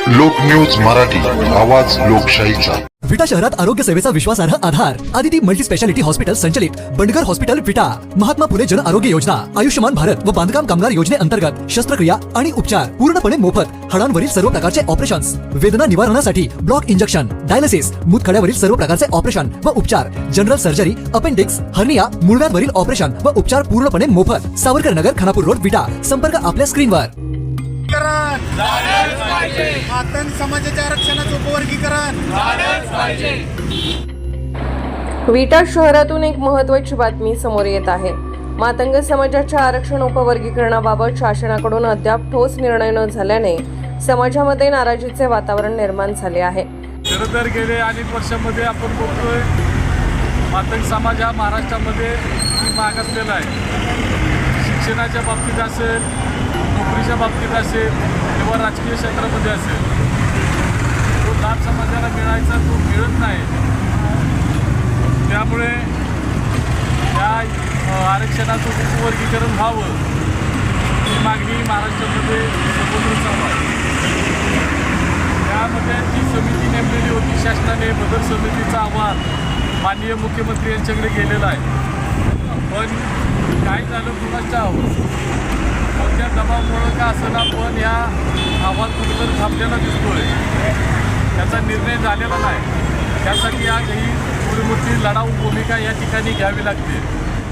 लोक न्यूज मराठी, आवाज लोकशाहीचा। विटा शहरात आरोग्य सेवेचा विश्वासार्ह आधार आदिती मल्टी स्पेशालिटी हॉस्पिटल संचलित बंडगर हॉस्पिटल विटा, महात्मा फुले जन आरोग्य योजना, आयुष्यमान भारत व बांधकाम कामगार योजनेअंतर्गत शस्त्रक्रिया आणि उपचार पूर्णपणे मोफत, हाडांवरील सर्व प्रकारचे ऑपरेशन्स, वेदना निवारणासाठी ब्लॉक इंजेक्शन, डायलिसिस, मूतखड्यावरील सर्व प्रकारचे ऑपरेशन व उपचार, जनरल सर्जरी, अपेंडिक्स, हर्निया, मूळव्याधवरील ऑपरेशन व उपचार पूर्णपणे मोफत। सावरकर नगर, खानापूर रोड, विटा। संपर्क आपल्या स्क्रीनवर। मातंग समाजाच्या आरक्षणाचं उपवर्गीकरण झालंच पाहिजे। विटा शहरातून एक महत्त्वाची बातमी समोर येत आहे। मातंग समाजाच्या आरक्षण उपवर्गीकरणाबाबत शासनाकडून अद्याप ठोस निर्णय न झाल्याने समाजामध्ये नाराजीचे वातावरण निर्माण झाले आहे। खरं तर गेले अनेक वर्षांमध्ये आपण बघतोय मातंग समाज हा महाराष्ट्रामध्ये मागासलेला आहे। शिक्षणाच्या बाबतीत असेल, नोकरीच्या बाबतीत असेल किंवा राजकीय क्षेत्रामध्ये असेल, तो लाभ समाजाला मिळायचा तो मिळत नाही। त्यामुळे या आरक्षणाचं उपवर्गीकरण व्हावं ही मागणी महाराष्ट्रामध्ये सर्वत्र चालू आहे। त्यामध्ये जी समिती नेमलेली होती शासनाने, बदल समितीचा अहवाल माननीय मुख्यमंत्री यांच्याकडे गेलेला आहे, पण काय झालं कुणाच ठाऊक। कोणत्या दबावामुळं का असताना पण या अहवाल कुठेतरी थांबलेला दिसतोय, त्याचा निर्णय झालेला नाही। त्यासाठी आज ही थोडी मोठी लढाऊ भूमिका या ठिकाणी घ्यावी लागते।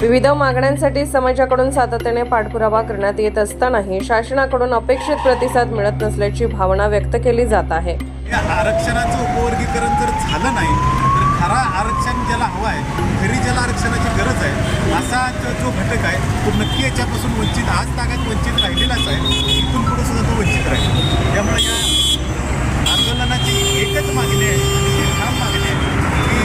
विविध मागण्यांसाठी समाजाकडून सातत्याने पाठपुरावा करण्यात येत असतानाही शासनाकडून अपेक्षित प्रतिसाद मिळत नसल्याची भावना व्यक्त केली जात आहे। या आरक्षणाचं उपवर्गीकरण जर झालं नाही तर खरा आरक्षण ज्याला हवं आहे, खरी ज्याला आरक्षणाची गरज आहे, असा जो घटक आहे तो नक्की याच्यापासून वंचित, आज तागात वंचित राहिलेलाच आहे। इथून पुढे सुद्धा तो वंचित राहील। त्यामुळे या आंदोलनाची एकच मागणी आहे, ती ठाम मागणी आहे की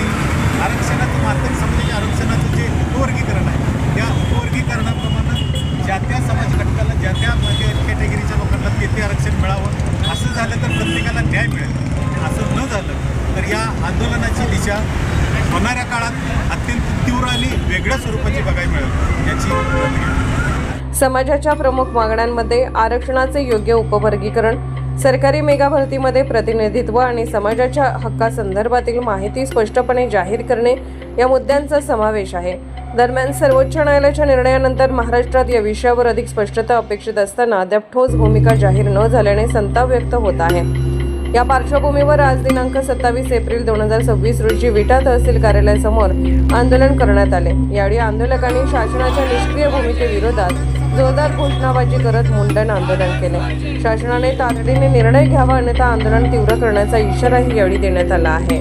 आरक्षणाचं, मातंग समाजाच्या आरक्षणाचं जे उपवर्गीकरण आहे, त्या उपवर्गीकरणाप्रमाणे ज्या त्या समाज घटकाला, ज्या त्या कॅटेगरीच्या लोकांना ते आरक्षण मिळावं। असं झालं तर प्रत्येकाला न्याय मिळेल। असं न झालं तर या आंदोलनाची दिशा होणाऱ्या काळात अत्यंत तीव्र आणि वेगळ्या स्वरूपाची बघायला मिळेल याची। समाजाच्या प्रमुख मागण्यांमध्ये आरक्षणाचे योग्य उपवर्गीकरण, सरकारी मेगा भरतीमध्ये प्रतिनिधित्व आणि समाजाच्या हक्कासंदर्भातील माहिती स्पष्टपणे जाहीर करणे या मुद्द्यांचा समावेश आहे। दरम्यान सर्वोच्च न्यायालयाच्या निर्णयानंतर महाराष्ट्रात या विषयावर अधिक स्पष्टता अपेक्षित असताना अद्याप ठोस भूमिका जाहीर न झाल्याने संताप व्यक्त होत आहे। या पार्श्वभूमीवर आज दिनांक 27 एप्रिल 2026 रोजी विटा तहसील कार्यालयासमोर आंदोलन करण्यात आले। यावेळी आंदोलकांनी शासनाच्या निष्क्रिय भूमिकेविरोधात जोरदार घोषणाबाजी करत मुंडन आंदोलन केले। शासनाने तातडीने निर्णय घ्यावा, अन्यथा आंदोलन तीव्र करण्याचा इशाराही यावेळी देण्यात आला आहे।